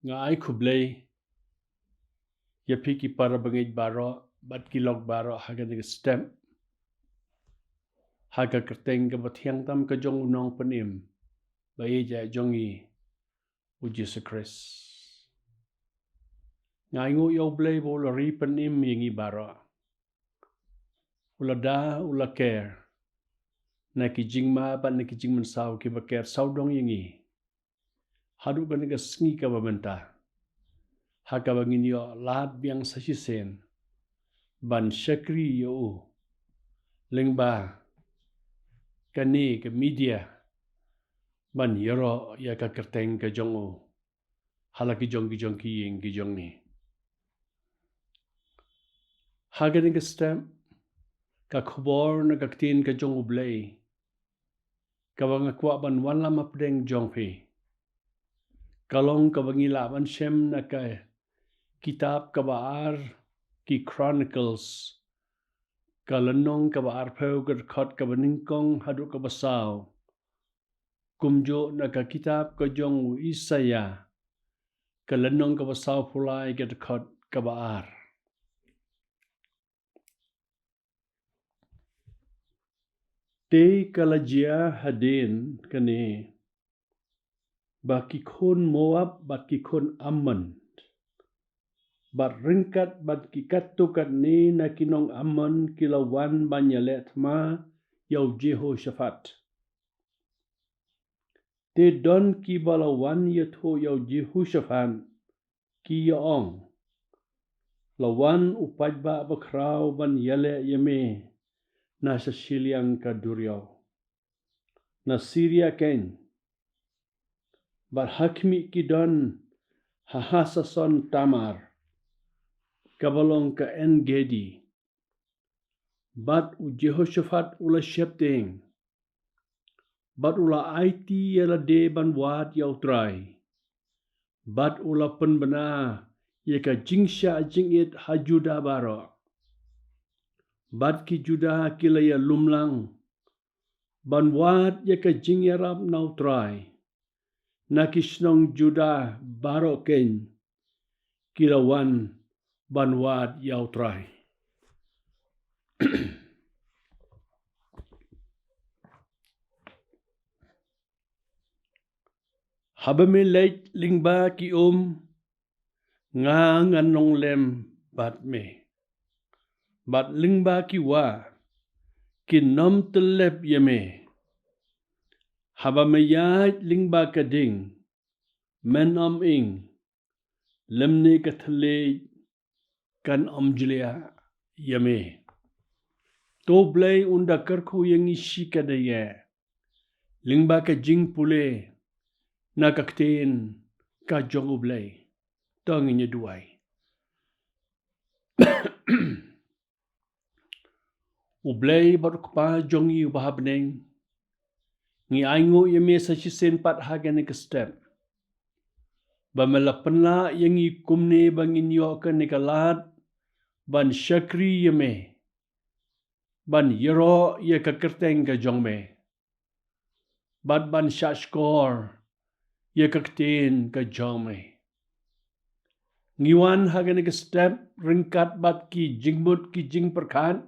nga ai khublei ya phiki para bangit baro bat kilok baro haga ni stem haga kerteng ka bathiang tam ka jong unong panim bai ja jongi u Jesus Christ ngai ngu yo blei bo la ri panim yingi baro ula da ula care na ki jingma ban na ki jingman saw ki ba care saw dong yingi hadu ka ni ka sngi ka ba benta haka bangin yo lat biang sa sen ban shakri yo lingba kani ke media ban yoro ya ka kerteng ka jongo hala ki jong ki ying ki jong ni haga ni ka stem ka khobor na ka tin ka jong ublei ka bang kwa ban wan lam apdeng jong phi kalong ka bangi la ban shem na ka kitab ka baar ki chronicles ka lanong ka baar pheu ka khot ka baningkong hadu ka basaw kumjo na ka kitab ka jong Isaya ka lanong ka basaw pulai ka khot ka baar te kalajia hadin kani baki khon Moab baki khon Ammon bat ringkat bat kikatukat ni na kinong Ammon kilawan banyalet ma yau Jehoshaphat te don ki balawan yatho yau Jehoshaphat ki yaong lawan upajba bakraw ban yale yame na sa siliang ka duryaw na Syria ken bat hakmi ki don hahasason Tamar kabalong ka En-Gedi bat u Jehoshaphat ula shepting bat ula IT yala de ban wat yau trai bat ula penbena yaka jingsha jingit hajuda baro bat ki juda kilaya lumlang ban wat yaka jingyarap nau trai na kisnong juda baro ken kilawan ban wat yau trai habame leit lingba ki nga nganong lem bat me bat lingba ki wa ki nom telep yeme habame yait lingba ka ding men ing lemne ka thale kan jlia yeme to blay unda karkho yangi shika de ye lingba ka jing pule na kakten ka jongu blay tongi nye duai ublay barukpa jongi ubahabneng ngi aingo yeme sa shisen pat hagen ke step bamelapenla yangi kumne bangin yo ka nikalat ban shakri yeme ban yero ye ka kerteng ka jongme bat ban shashkor ye ka kten ka jongme ngiwan hagen ke step ringkat bat ki jingbut ki jing perkhan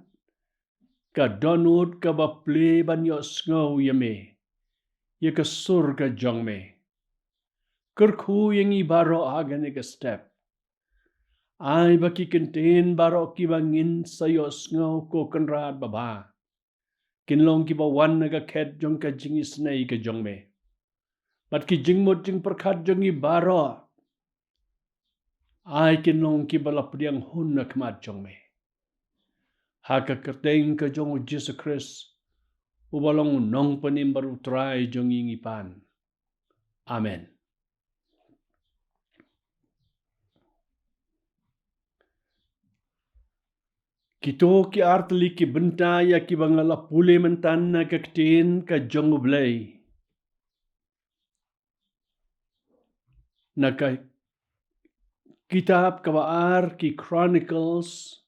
ka donut ka ba ple ban yo snow yeme ye ka sur ka jongme kerkhu yangi baro hagen ke step ai baki kenten baro ki bangin sayo snow ko kenrat baba kinlong ki ba wan naga khet jong ka jingis nei ka jongme bat ki jingmut jing perkhat jongi baro ai kinlong ki bala pdiang hun na kmat jongme haka kerteng ka jong Jesus Christ ubalong nong panim baru try jong ingi pan amen kito ki artli ki benta ya ki bangala pule mentan na kakten ka jong blay na ka kitab ka baar ki chronicles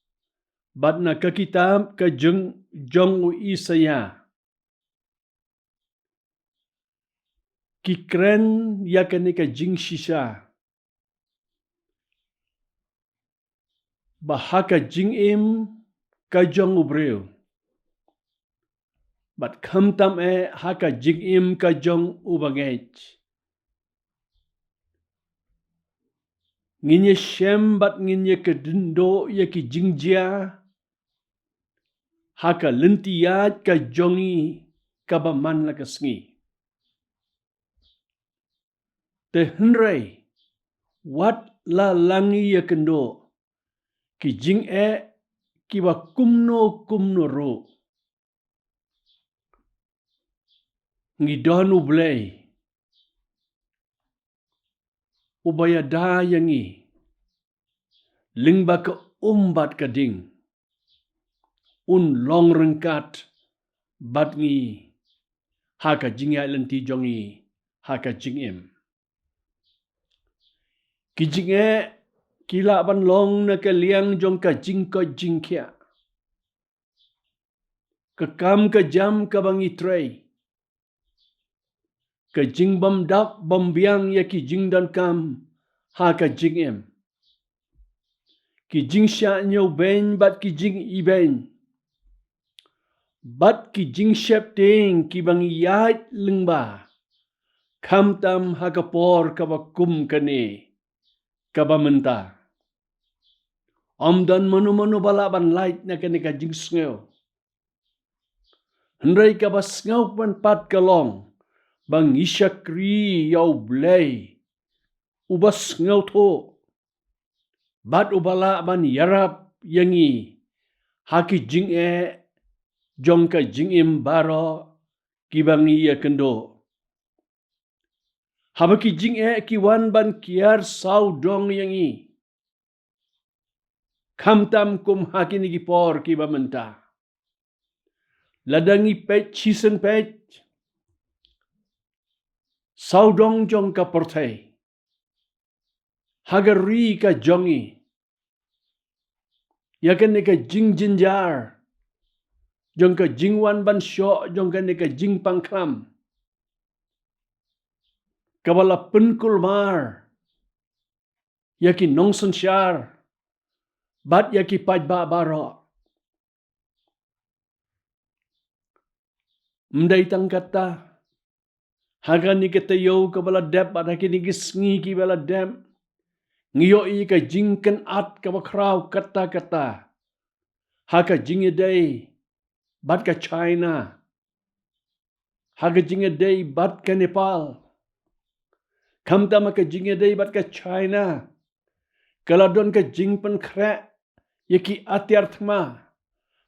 bat na ka kitab ka jong Isaya ki kren ya ka ni ka jing shisha bahaka jing im kajong ubreu. Bat kamtam haka jing im kajong ubangej. Nginye shem bat nginye kedendo ya ki jingjia haka lentiyat kajongi kabaman lagasngi. Te henrei wat la langi ya kendo ki jing ki ba kumno ro. Ngi don ublei ubaya da yangi lingba ke umbat kading un long rengkat bat ngi haka jingya lenti jongi haka jingim. Ki jinge kila ban long na ke liang jong ka jing ko jing kia. Ke kam ke jam ka bangi trei. Ke jing bam dak bam biang ya ki jing dan kam ha ka jing em. Ki jing sha nyau ben bat ki jing i ben. Bat ki jing shep ting ki bangi yait lengba. Kam tam ha ka por ka ba kum ka ne. Ka ba menta. Om dan manu bala ban light na ka ne ka jing sngeu. Henrei ka ba sngeu pan pat ka long. Bang isyakri yau blei. Ubas ngau tho. Bat ubala ban yarap yangi. Haki jing jong ka jing im baro. Kibangi ya kendo. Habaki jing ki wan ban kiar sau dong yangi. Kamtam kum haki nigi por kiba menta. Ladangi pech chisen pech. Saudong jong ka portay. Hagari ka jongi. Yakan ne ka jing jinjar. Jong ka jing wan ban syok. Jong ka ne ka jing pangklam. Kabala penkul mar. Yaki nongsen syar. Bat yaki pajba baro. Mdai tang kata. Haga ni kita yo ke bala dep ada kini gisngi ki bala dep. Ngiyo i ka jingken at ka bakraw kata. Haga jingi day bat ka China. Haga jingi day bat ka Nepal. Kamta maka jingi day bat ka China. Kaladon ka jingpen krek yaki atyarthma.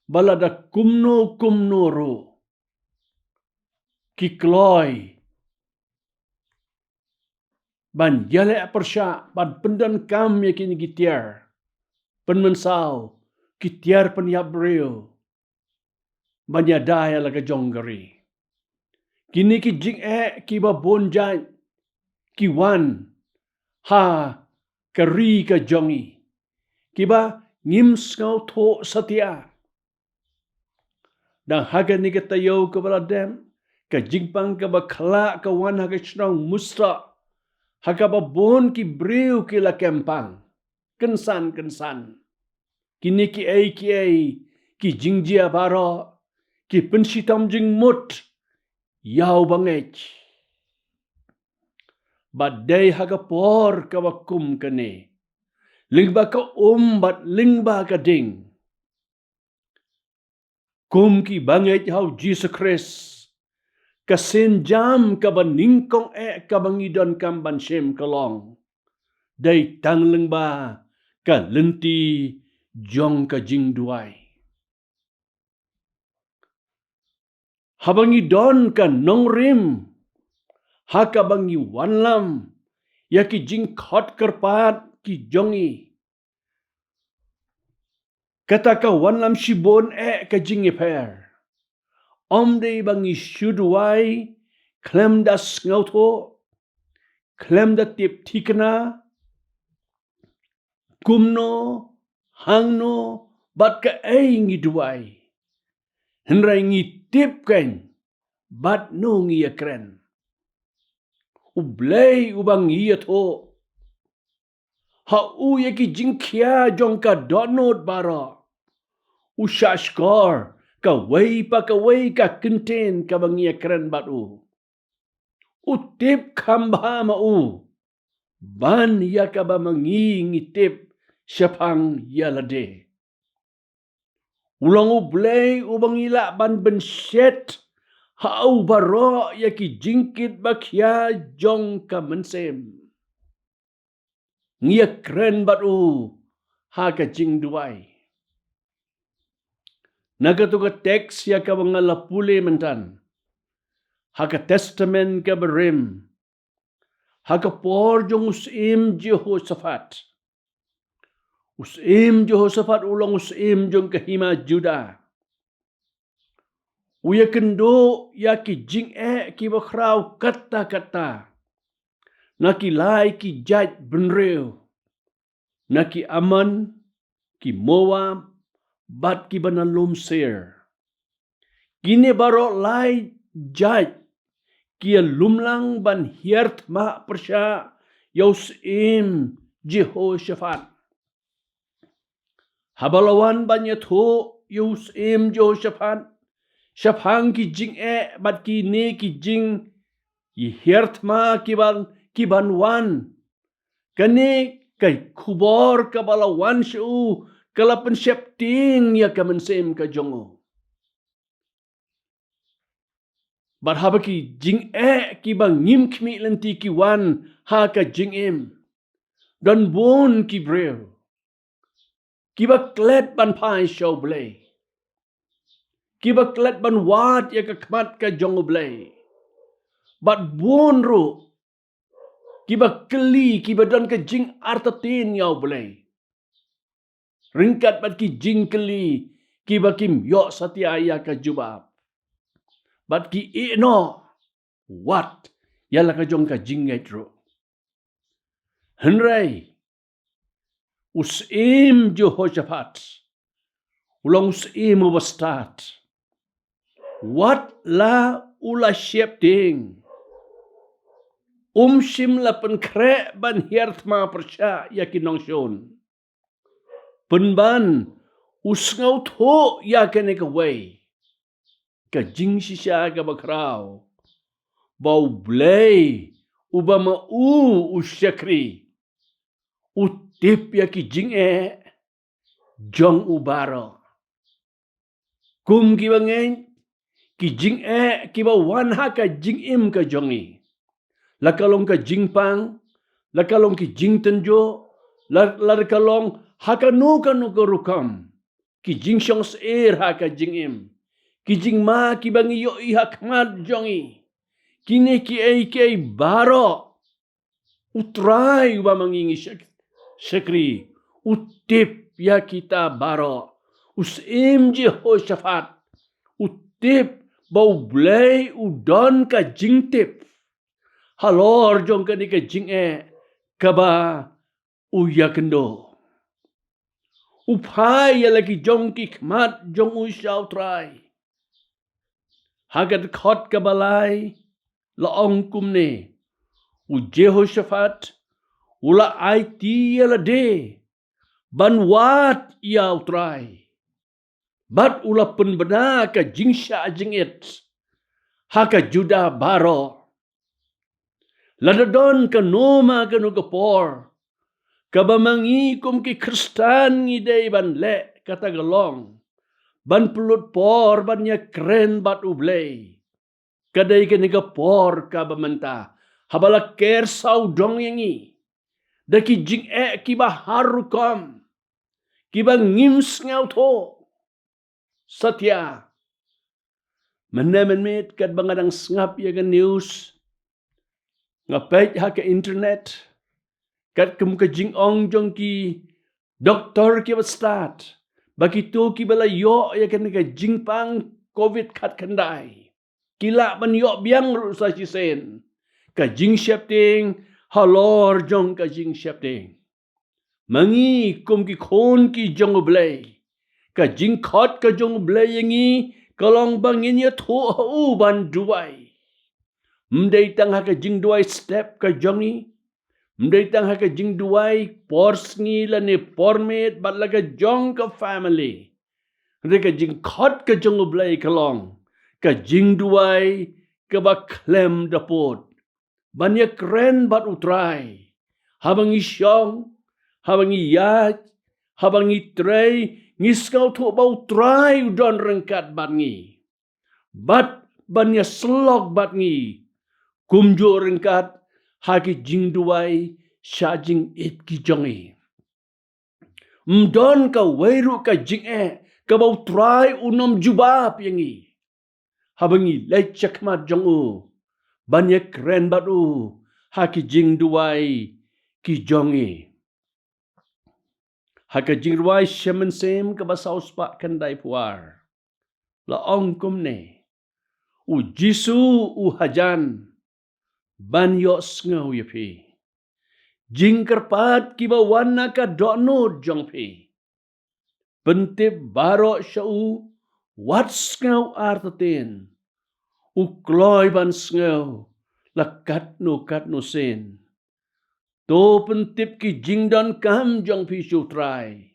Bala da kumno ro. Ki kloy. Ban jale persya ban pendan kam yakin gitiar. Pen mensau gitiar pen yabreo. Ban yadaya laga jonggari. Kini ki jing ki ba bonjai ki wan ha kari ka jongi. Ki ba ngim skau tho satya. Dan haga ni kita yo ke bala dem ka jingpang ka ba khala ka wan haga chnong musra. Haka ba bon ki breu ki la kempang. Kensan. Kini ki ki jingjia baro. Ki pensitam jing mut. Yau bangej. Badai haga por ka ba kum kene. Lingba ka bat lingba ka ding. Kum ki bangej hau Jesus Christ. Kasen jam ka ba ningkong ka bangidon kam ban shem kalong. Day tangling ba ka lenti jong ka jing duai. Habangidon ka nong rim. Haka bangi wanlam. Yaki jing khot kerpat ki jongi. Kata ka wanlam shibon ka jing iper. Om day bangi syuduai, klem da ngauto, klem da tip tikna, kumno, hangno, bat ka ngi duai. Henrai ngi tip ken, bat no ngi akren. Ublay ubang iya to. Hau ya ki jing kia jong ka donot bara. Ushashkor ka wei ka kenten ka bangia keren batu. Utip kamba mau. Ban ya ka ba mangi ngitip syapang yalade. Ulang ublay ubang ila ban benset. Hau baro ya ki jingkit bakya jong ka mensem. Ngia keren batu ha ka jing duai. Naga tu ka teks ya ka bangala pule mentan. Ha ka testament ka berim. Ha ka por jong usim Jehoshaphat. Usim Jehoshaphat ulang usim jong kahima Judah. Uya kendo ya ki jing ki bakrau kata-kata. Naki lai ki jaj benreu. Naki aman ki Moab bat ki banalum ser. Kini baro lai jaj kia lumlang ban hiert ma persya Yosim Jehoshaphat. Habalawan ban yatho Yosim Jehoshaphat. Syafang ki jing bat ki ne ki jing hiert ma kiban wan. Kani kay kubor kabalawan siya kalapan syapting ya kamensem ka jongo. Bat haba ki jing ki bang ngim kmi lenti ki wan ha ka jing dan bon ki breu. Ki ba klet ban pai show blay. Ki ba klet ban wat ya ka kmat ka jongo blay. Bat bon ro. Ki ba keli ki ba dan ka jing artatin yaw blay. Ringkat bat ki jing keli ki ba kim yo satya ya ka jubab. Bat ki no what yala ka jong ka jing ro. Henry usim Jehoshaphat ulang usim ubastat. What la ula syepting. Sim la penkre ban hiert ma persya ya kinong syon. Penban usngau tho ya kene ka way. Ka jing sisya ka bakraw. Bau blay ubama usyakri. Utip ya ki jing jong ubaro. Kum ki bangen ki jing ki ba wan ha ka jing ka jongi. Lakalong ka jing pang, lakalong ki jing tenjo, lakalong hakanu kanu rukam. Ki jing syong seir ha ka jing Ki jing ma ki bangi yo i hakmat jongi. Kini ki ai baro. Utrai uba mangingi syakri. Utip ya kita baro. Usim Jehoshaphat. Utip bau blay udon ka jing tip. Halor jong ka ni ka jing kaba uya kendo. Upai ya lagi jong ki kmat jong usyaw try. Hagat khot kabalai laong kumne. U Jehoshaphat ula IT yala de. Banwat yaw try. Bat ula penbena ka jingsya jingit. Haka Judah baro. Ladadon ka noma ka nugapor. Kabamangi kum ki Kristan ngidey ban le katagalong. Ban pulut por ban ya kren bat ublay. Kaday ka nigapor kabamanta. Habala ker saudong yangi. Daki jing kiba harukam. Kiba ngims ngaw to. Satya. Menemenmit kat bangadang sngap ya ka news. Ngapait ha ka internet. Kat kum ka jing ong jong ki doktor ki start. Bagi tu ki bala yo ya kan ka jing pang COVID kat kandai. Kila ban yo biang ru sa sen. Ka jing syapting halor jong ka jing syapting. Mangi kum ki khon ki jong blay. Ka jing khot ka jong blay yangi kalong bangin ya tho u ban duai. Mday tang ha ka jing duai step ka jongi. Mdaitang haka jing duai porsngi la ne pormet bat laga jong ka family. Reka jing khot ka jong ublay kalong. Ka jing duai ka ba klem dapot. Banyak keren bat utrai. Habang isyong, habang iyaj, habang itray, ngiskaw to ba utrai udon rengkat bat ngi. Bat banya slog bat ngi. Kumjo rengkat haki jing duai sya jing it ki jongi. Mdon ka weiru ka jing ka bau try unom jubab yangi. Habangi lecek mat jongu. Banyak keren batu haki jing duai ki jongi. Haka jing duai syemen sem ka basau spak kendai puar. La ong kumne. U jisu u hajan. Ban yos ngau yapi. Jing kerpat kiba wana ka donod jong pi. Pentip barok syau wat ngau artatin. U kloy ban ngau lakat no sen. To pentip ki jing don kam jong pi syutrai.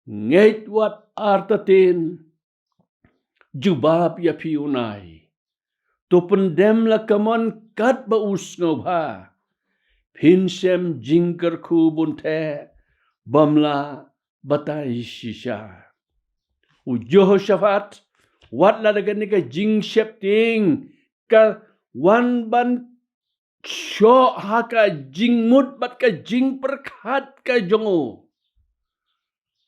Ngait wat artatin jubab yapi unai. To pendem la kamon kat ba usngau ba. Pinsem jingker ku bunte bamla batai shisha. U Jehoshaphat wat la daga nika jing shepting ka wan ban syo haka jing mut bat ka jing perkat ka jongo.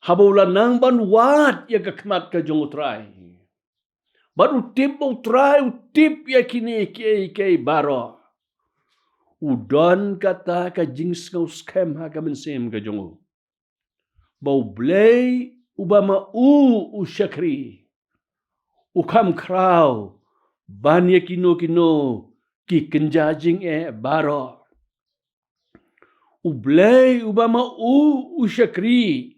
Habula nang ban wat ya ka kmat ka jongo trai. Bat utip ya kini ke baro. Udon kata ka jing skau skem ha ka mensem ka jongo. Bau blay ubama u syakri. Ukam krau banya kino ki kenjajing baro. Ublay ubama u syakri.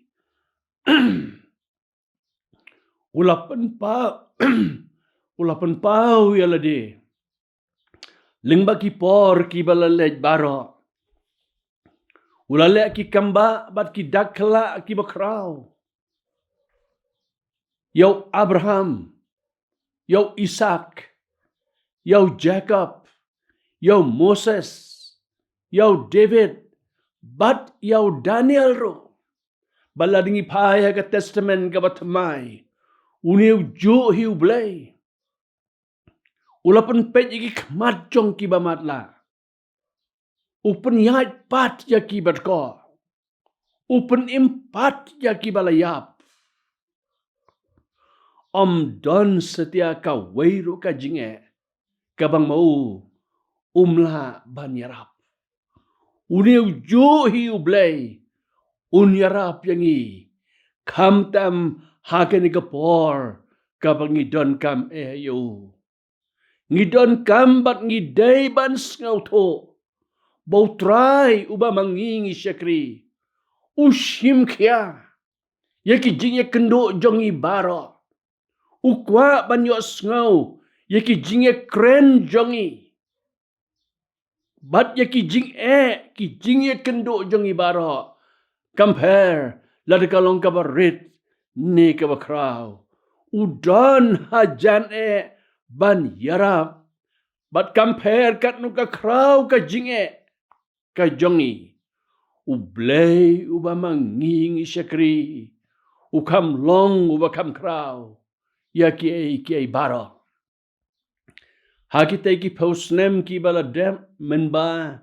Ulapan pau ya lade. Lingba ki por ki balalej baro. Ulalek ki kamba bat ki dakla ki bakrau. Yau Abraham, yau Isaac, yau Jacob, yau Moses, yau David, bat yau Daniel ro. Baladingi paya ka testament ka batamay. Uniu jo hiu blay. Ulapan pet iki kmat jong ki bamatla. Upen yait pat ya ki batko. Upen impat ya ki balayap. Om don setia ka weiru ka jinge. Kabang mau umla banyarap. Uniu jo hiu blay. Unyarap yangi. Kam tam hakeni kapor. Kabang idon kam yu. Ngidon kam bat ngidai ban ngau to. Bau try uba mangingi syakri. Ushim kia. Yaki jingye kendo jongi baro. Ukwa ban yos ngau. Yaki jingye kren jongi. Bat yaki jingye kendo jongi baro. Compare. Lada kalong kabarit. Ni kabakrau. Udon hajan ban yarap. Bat compare kat nuka krau ka jinge. Ka jongi. Ublay uba mangingi syakri. Ukam long uba kam krau. Ya ki baro. Hakita ki postnem ki bala dem menba.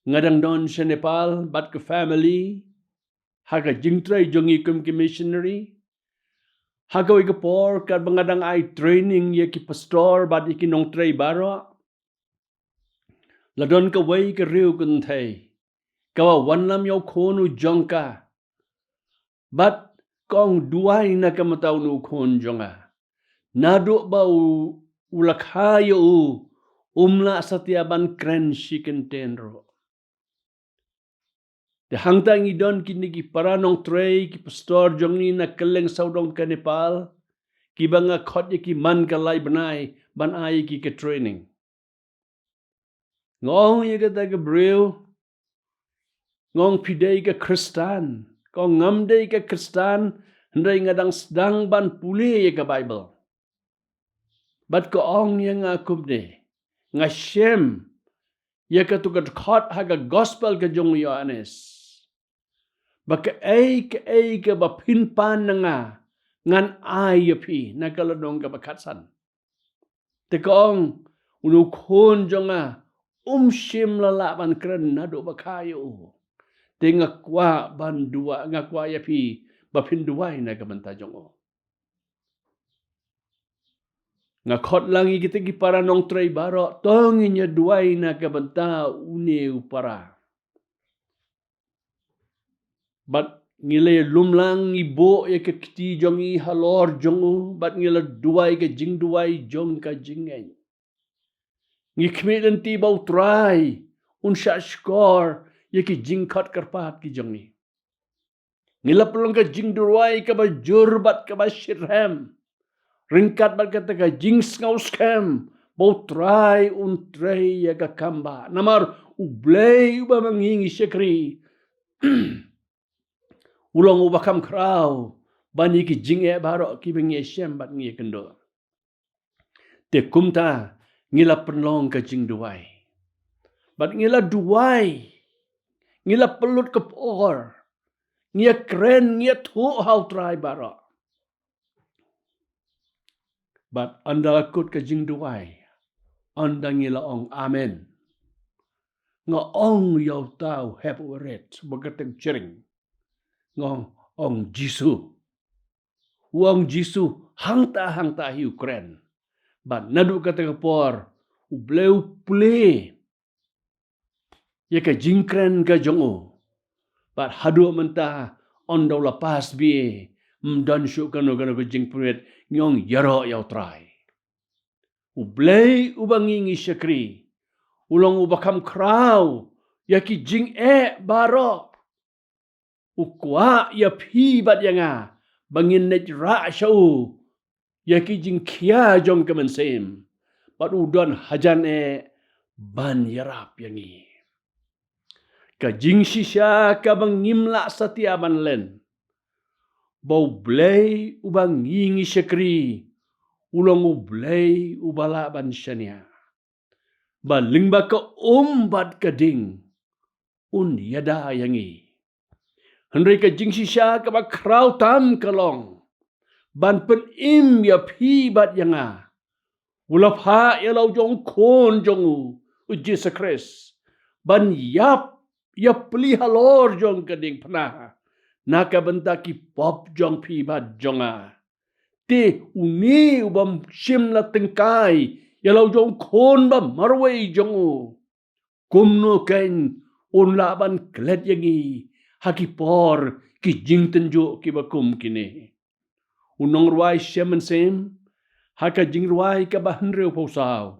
Ngadang don sa Nepal bat ke family. Haka jingtray jongi kum ki missionary. Hagaw ikapor kat bangadang ay training ya ki pastor bat ikinong tray baro. Ladon ka way ka riu kuntay. Kawa wanlam yaw konu jongka. Bat kong duay na kamataw nu kon jonga. Nado ba ulakhayo umla sa tiaban kren shiken tenro. De hangtang idon kinigi paranong tray ki pastor jongi na keleng saudong ka Nepal. Kiba nga khot ki man kalay banay banay ki ka training. Ngong yaga taga brew ngong pidei ke Kristen, kong ngamdei ke Kristen, hendai ngadang sedang ban pulih ke Bible. Bat ko ong yang akum de, ngashem, ya ke tukat khot haga gospel ke jong Yohanes. Baka ei ke ba pinpan nga, ngan ai pi, nakaladong ke bakatsan. Te ko ong, unukon jonga, shim lalaban keren nado bakayo. Te ngakwa ban dua ngakwa ya pi bapin duai na kabanta jongo. Ngakot langi kita ki para nong tray baro tongi nya duai na kabanta une upara. Bat ngile lumlang ibo ya ke kiti jongi halor jongo bat ngile duai ke jing duai jong ka jingen. Ngikmelen ti bau try unsha skor yaki jingkat karpat ki jongi. Ngila pelong ka jing duai ka ba jurbat ka ba shirham. Ringkat bat kata ka jing ngaus kem. Bau try tray ya ka kamba. Namar ublay uba mangingi syakri. Ulang uba kam kraw. Bani ki jing e baro ki bengi syem bat ngi kendo. Te kumta ngila pelong ka jing duai. Bat ngila duai. Ngila pelut ke por. Ngia keren, ngia tu hau try bara. But anda akut ke jing duai. Anda ngila ong amen. Nga ong yau tau hep uret. Bagateng cering. Ngong ong Jisu. Uang Jisu hangta hiu keren. But nadu kata ke por. Ubleu play. Ya ke jing keren ke jongo. But hadu mentah on daw lapas bi mdan syuk kano ko jing puret nyong yaro yaw try. Ublay ubangingi syakri. Ulang ubakam kraw yaki jing baro. Ukwa ya pi bat yanga bangin net ra syau yaki jing kia jong kemensem. But udon hajan ban yarap yangi. Ka jing sisya ka bang ngimla satiaban len. Bau blay ubang ngingi syakri. Ulang ublay ubalaban syania. Balingba ka umbat ka ding. Yada yangi. Hendrai ka jing sisya ka ba kraw tam kalong. Ban pen ya pibat yanga. Ulap ha yalau jong kon jongu. Ujisa kres. Ban yap. Ya peli halor jong kading pernah. Naka benta ki pop jong pi bad jonga. Te uni ubam sim la tengkai. Yalau jong kon ba marway jongu. Kumno ken unlaban klet yangi. Haki por ki jing tenjo ki bakum kini. Unong ruai siaman sem. Haka jing ruai ka bahenreu pausaw.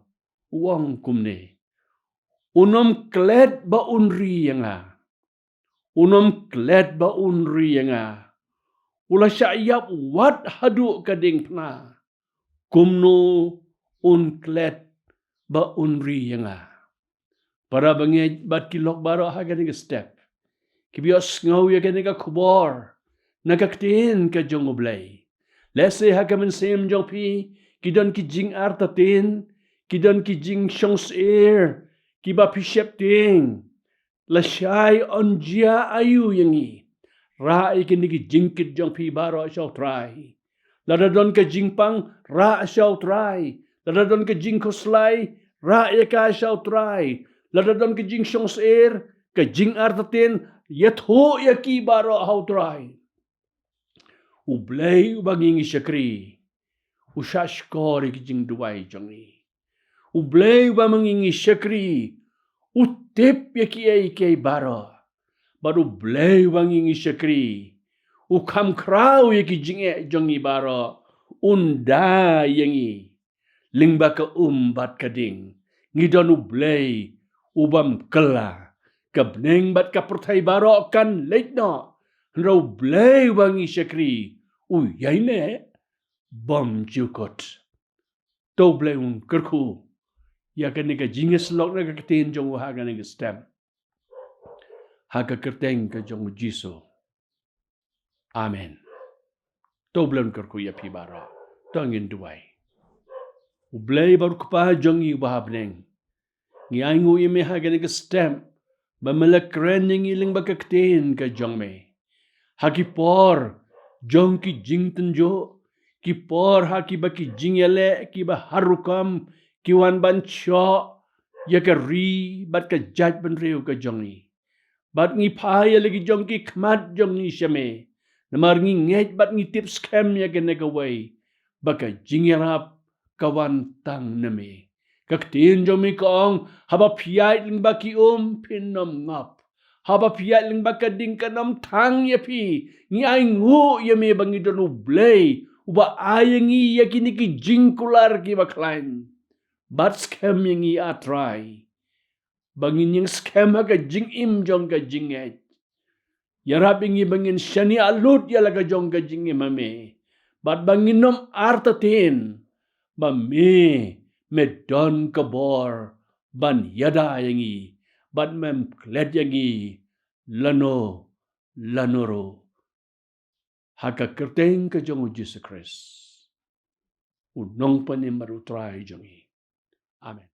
Uang kumne. Unom klet ba unri yanga. Unom klet ba unri yanga. Ula syayap wat hadu kading pna. Kumno klet ba unri yanga. Para bangi bat kilok baro hagan nga step. Kibios ngaw yagan nga kubor. Nagaktin ka jong ublay. Lese hagaman sem jong pi. Kidon ki jing artatin. Kidon ki jing syongs air. Kiba pishep ting. Lasyay onjia ayu yangi. Rai kinigi jingkit jong pi baro asyaw try. Ladadon ka jingpang ra asyaw try. Ladadon ka jingkoslay ra yaka asyaw try. Ladadon ka jing syongs air. Ka jing artatin yatho yaki baro ahaw try. Ublay ubangingi syakri. Usyashkori ki jing duway jongi. Ublay ba mangingi syakri. Utip yaki ay baro. Baru blay mangingi syakri. Ukam kraw yaki jing jongi baro. Unda yangi. Lingba ka umbat kading. Ngidon ublay. Ubam kela. Kabneng bat ka pertai baro kan late no. Nraw blay wangi syakri. Uyay ne. Bom jukot. Tau blay kerku. Ya kan nika jinges lok na kakitin jong wahaga nga stem. Haka kerteng ke jong Jisu. Amen. To belum kerku ya pi bara. Tongin duai. Ublay baru kepa jong i bahabneng. Ngi aingu ime hagen ke stem. Bamelak keren yang iling bakakten ke jong me. Haki por jong ki jing tenjo. Ki por haki baki jing yale ki ba harukam ki wan ban cho ya ka ri bat ka jaj ban reu ka jong ni. Bat ngi paya lagi jong ki kmat jong ni syame. Namar ngi ngej bat ngi tip scam ya ke nega way. Baka jing yarap kawan tang neme. Kaktiin jong mi kaong haba piyait ling baki pinom ngap. Haba piyait ling baka ding kanam tang ya pi. Ngi ay ngu ya me bangi don ublay. Uba ayangi ya kini ki jing kular ki baklain. Bat scam yang i atrai. Bangin yang scam ha ka jing im jong ka jing et. Yarap ingi bangin shani alut ya laga jong ka jing imame. Bat bangin nom artatin. Ba me don kabor ban yada yangi. Bat mem klet yangi lano lanoro. Haka kerteng ka jong Jesus Christ. Unong panim marutrai jongi. Amen.